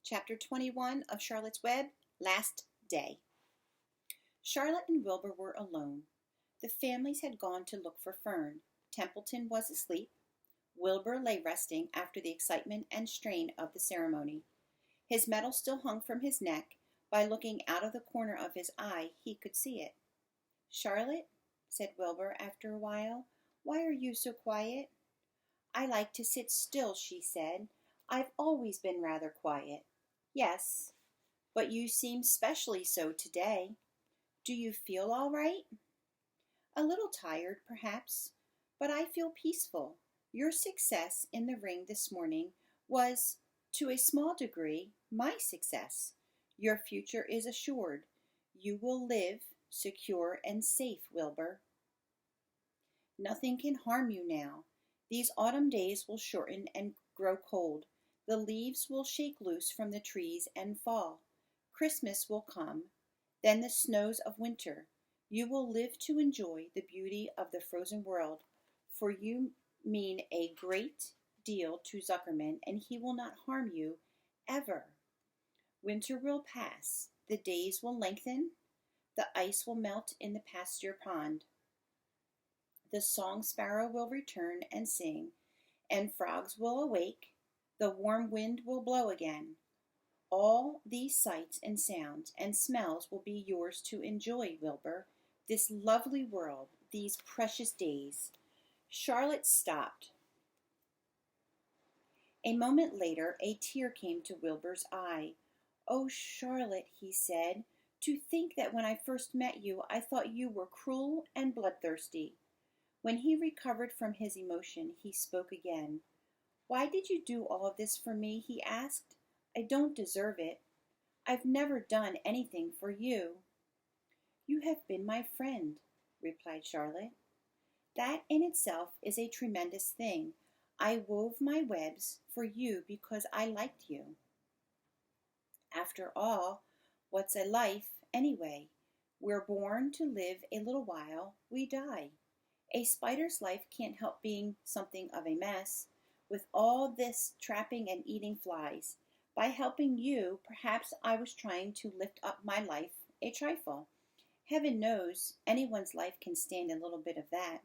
Chapter 21 of Charlotte's Web, Last Day. Charlotte and Wilbur were alone. The families had gone to look for Fern. Templeton was asleep. Wilbur lay resting after the excitement and strain of the ceremony. His medal still hung from his neck. By looking out of the corner of his eye, he could see it. "Charlotte," said Wilbur after a while, "why are you so quiet?" "I like to sit still," she said. "I've always been rather quiet." "Yes, but you seem specially so today. Do you feel all right?" "A little tired, perhaps, but I feel peaceful. Your success in the ring this morning was, to a small degree, my success. Your future is assured. You will live secure and safe, Wilbur. Nothing can harm you now. These autumn days will shorten and grow cold. The leaves will shake loose from the trees and fall. Christmas will come, then the snows of winter. You will live to enjoy the beauty of the frozen world, for you mean a great deal to Zuckerman, and he will not harm you, ever. Winter will pass. The days will lengthen. The ice will melt in the pasture pond. The song sparrow will return and sing, and frogs will awake. The warm wind will blow again. All these sights and sounds and smells will be yours to enjoy, Wilbur. This lovely world, these precious days. Charlotte stopped. A moment later, a tear came to Wilbur's eye. "Oh, Charlotte," he said, "to think that when I first met you, I thought you were cruel and bloodthirsty." When he recovered from his emotion, he spoke again. "Why did you do all of this for me?" he asked. "I don't deserve it. I've never done anything for you." "You have been my friend," replied Charlotte. "That in itself is a tremendous thing. I wove my webs for you because I liked you. After all, what's a life, anyway? We're born to live a little while, we die. A spider's life can't help being something of a mess, with all this trapping and eating flies. By helping you, perhaps I was trying to lift up my life a trifle. Heaven knows anyone's life can stand a little bit of that."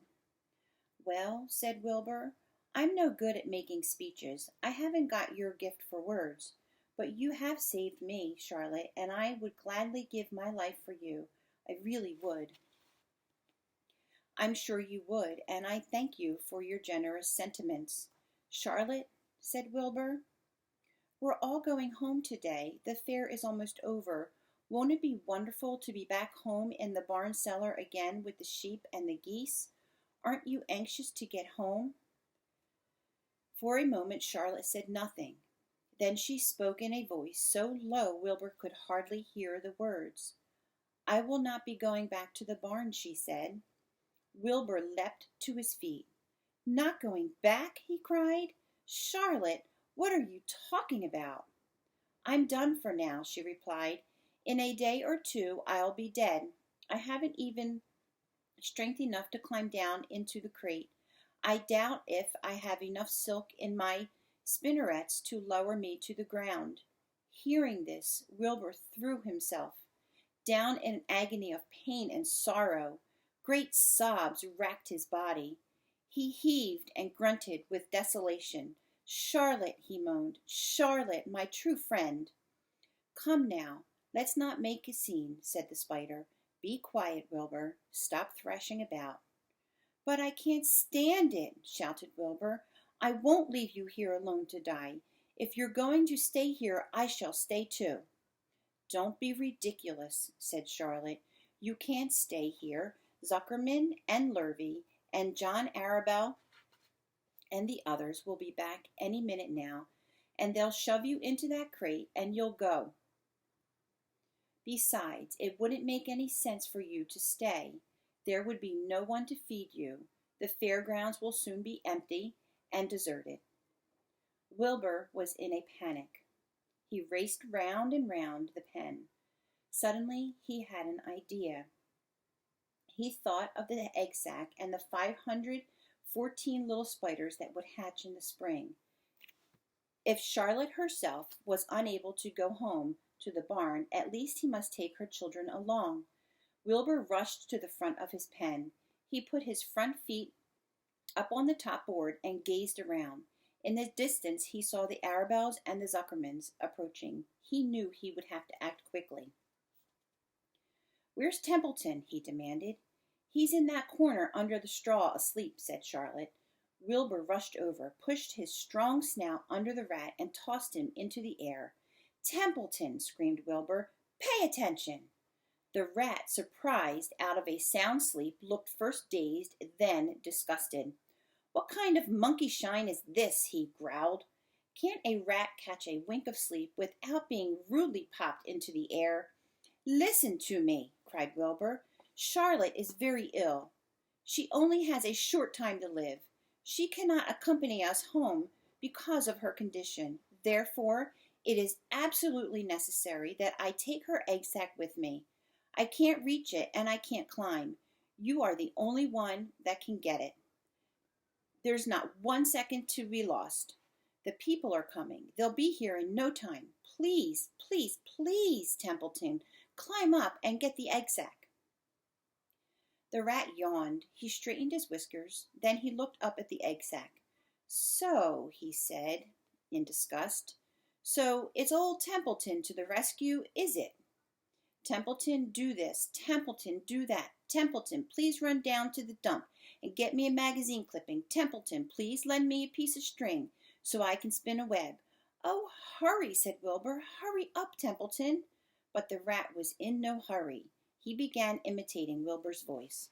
"Well," said Wilbur, "I'm no good at making speeches. I haven't got your gift for words. But you have saved me, Charlotte, and I would gladly give my life for you. I really would." "I'm sure you would, and I thank you for your generous sentiments." "Charlotte," said Wilbur, "we're all going home today. The fair is almost over. Won't it be wonderful to be back home in the barn cellar again with the sheep and the geese? Aren't you anxious to get home?" For a moment Charlotte said nothing. Then she spoke in a voice so low Wilbur could hardly hear the words. "I will not be going back to the barn," she said. Wilbur leapt to his feet. "Not going back?" he cried. "Charlotte, what are you talking about?" "I'm done for now," she replied. "In a day or two I'll be dead. I haven't even strength enough to climb down into the crate. I doubt if I have enough silk in my spinnerets to lower me to the ground." Hearing this, Wilbur threw himself down in an agony of pain and sorrow. Great sobs racked his body. He heaved and grunted with desolation. "Charlotte," he moaned, "Charlotte, my true friend." "Come now, let's not make a scene," said the spider. "Be quiet, Wilbur. Stop thrashing about." "But I can't stand it," shouted Wilbur. "I won't leave you here alone to die. If you're going to stay here, I shall stay too." "Don't be ridiculous," said Charlotte. "You can't stay here. Zuckerman and Lurvy and John Arabelle and the others will be back any minute now, and they'll shove you into that crate and you'll go. Besides, it wouldn't make any sense for you to stay. There would be no one to feed you. The fairgrounds will soon be empty and deserted." Wilbur was in a panic. He raced round and round the pen. Suddenly he had an idea. He thought of the egg sack and the 514 little spiders that would hatch in the spring. If Charlotte herself was unable to go home to the barn, at least he must take her children along. Wilbur rushed to the front of his pen. He put his front feet up on the top board and gazed around. In the distance, he saw the Arabelles and the Zuckermans approaching. He knew he would have to act quickly. "Where's Templeton?" he demanded. "He's in that corner under the straw asleep," said Charlotte. Wilbur rushed over, pushed his strong snout under the rat, and tossed him into the air. "Templeton!" screamed Wilbur. "Pay attention!" The rat, surprised out of a sound sleep, looked first dazed, then disgusted. "What kind of monkey shine is this?" he growled. "Can't a rat catch a wink of sleep without being rudely popped into the air?" "Listen to me," cried Wilbur. "Charlotte is very ill. She only has a short time to live. She cannot accompany us home because of her condition. Therefore, it is absolutely necessary that I take her egg sac with me. I can't reach it and I can't climb. You are the only one that can get it. There's not 1 second to be lost. The people are coming. They'll be here in no time. Please, please, please, Templeton, climb up and get the egg sac." The rat yawned. He straightened his whiskers. Then he looked up at the egg sac. "So," he said in disgust. "So it's old Templeton to the rescue, is it? Templeton, do this. Templeton, do that. Templeton, please run down to the dump and get me a magazine clipping. Templeton, please lend me a piece of string so I can spin a web." "Oh, hurry," said Wilbur. "Hurry up, Templeton." But the rat was in no hurry. He began imitating Wilbur's voice.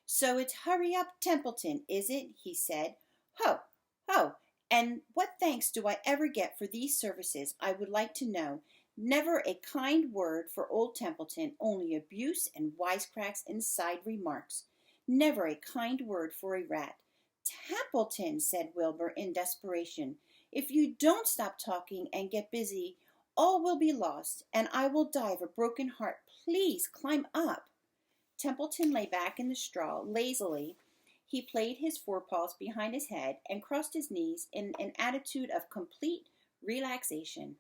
"So it's hurry up, Templeton, is it?" he said. "Ho, ho, and what thanks do I ever get for these services, I would like to know. Never a kind word for old Templeton, only abuse and wisecracks and side remarks. Never a kind word for a rat." "Templeton," said Wilbur in desperation, "if you don't stop talking and get busy, all will be lost, and I will die of a broken heart. Please climb up." Templeton lay back in the straw lazily. He played his forepaws behind his head and crossed his knees in an attitude of complete relaxation.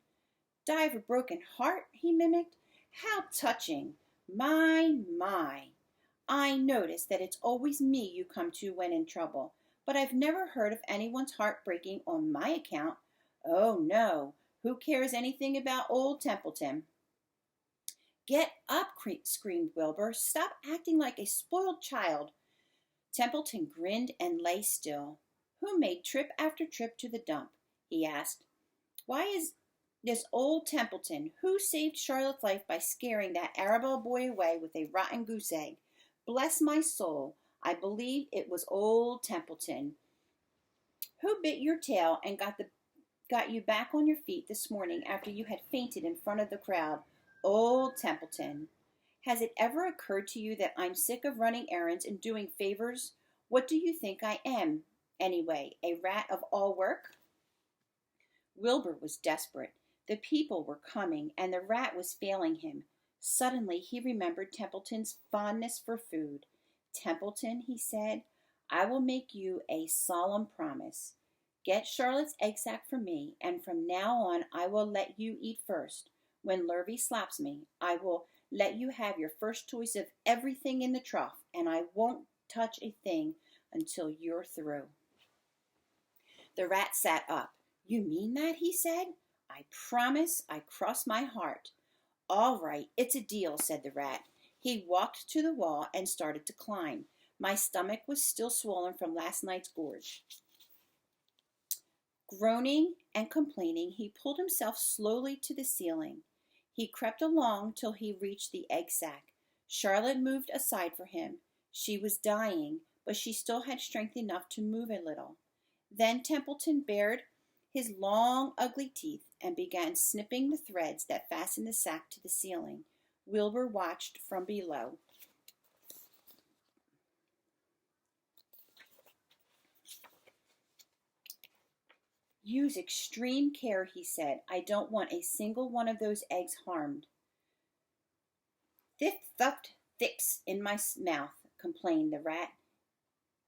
"Die of a broken heart," he mimicked. "How touching! My. I notice that it's always me you come to when in trouble, but I've never heard of anyone's heart breaking on my account. Oh, no. Who cares anything about old Templeton?" "Get up," screamed Wilbur. "Stop acting like a spoiled child." Templeton grinned and lay still. "Who made trip after trip to the dump?" he asked. "Why is this old Templeton? Who saved Charlotte's life by scaring that Arabelle boy away with a rotten goose egg? Bless my soul, I believe it was old Templeton. Who bit your tail and got you back on your feet this morning after you had fainted in front of the crowd? Old Templeton. Has it ever occurred to you that I'm sick of running errands and doing favors? What do you think I am, anyway, a rat of all work?" Wilbur was desperate. The people were coming, and the rat was failing him. Suddenly he remembered Templeton's fondness for food. "Templeton," he said, "I will make you a solemn promise. Get Charlotte's egg sac for me, and from now on I will let you eat first. When Lurvy slaps me, I will let you have your first choice of everything in the trough, and I won't touch a thing until you're through." The rat sat up. "You mean that?" he said. "I promise. I cross my heart." "All right, it's a deal," said the rat. He walked to the wall and started to climb. My stomach was still swollen from last night's gorge. Groaning and complaining, he pulled himself slowly to the ceiling. He crept along till he reached the egg sac. Charlotte moved aside for him. She was dying, but she still had strength enough to move a little. Then Templeton bared his long, ugly teeth and began snipping the threads that fastened the sack to the ceiling. Wilbur watched from below. "Use extreme care," he said. "I don't want a single one of those eggs harmed." "Thith-thuft thicks in my mouth," complained the rat.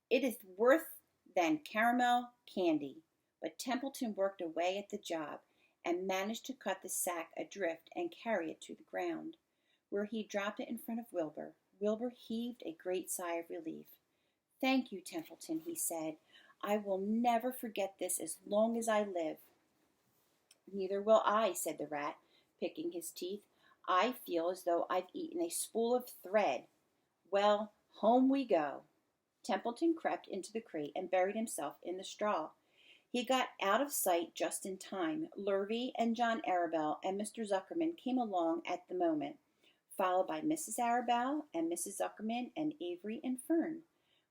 "It is worse than caramel candy. but Templeton worked away at the job and managed to cut the sack adrift and carry it to the ground, where he dropped it in front of Wilbur. Wilbur heaved a great sigh of relief. "Thank you, Templeton," he said. "I will never forget this as long as I live." "Neither will I," said the rat, picking his teeth. "I feel as though I've eaten a spool of thread. Well, home we go." Templeton crept into the crate and buried himself in the straw. He got out of sight just in time. Lurvy and John Arabelle and Mr. Zuckerman came along at the moment, followed by Mrs. Arabelle and Mrs. Zuckerman and Avery and Fern.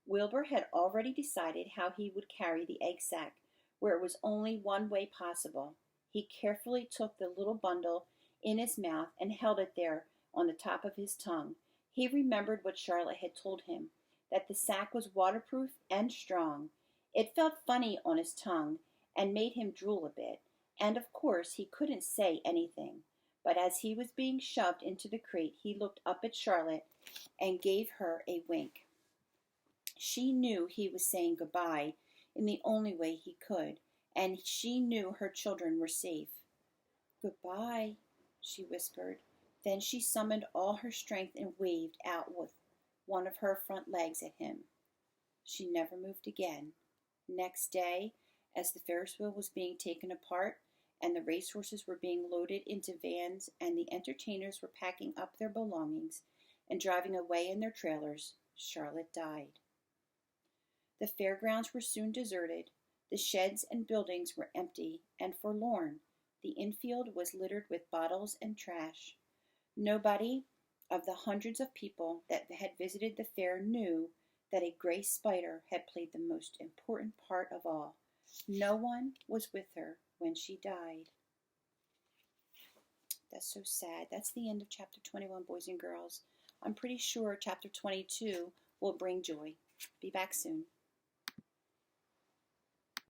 Wilbur had already decided how he would carry the egg sack, where it was only one way possible. He carefully took the little bundle in his mouth and held it there on the top of his tongue. He remembered what Charlotte had told him, that the sack was waterproof and strong. It felt funny on his tongue and made him drool a bit, and of course he couldn't say anything. But as he was being shoved into the crate, he looked up at Charlotte and gave her a wink. She knew he was saying goodbye in the only way he could, and she knew her children were safe. "Goodbye," she whispered. Then she summoned all her strength and waved out with one of her front legs at him. She never moved again. Next day, as the Ferris wheel was being taken apart and the racehorses were being loaded into vans and the entertainers were packing up their belongings and driving away in their trailers, Charlotte died. The fairgrounds were soon deserted. The sheds and buildings were empty and forlorn. The infield was littered with bottles and trash. Nobody of the hundreds of people that had visited the fair knew that a gray spider had played the most important part of all. No one was with her when she died. That's so sad. That's the end of chapter 21, boys and girls. I'm pretty sure chapter 22 will bring joy. Be back soon.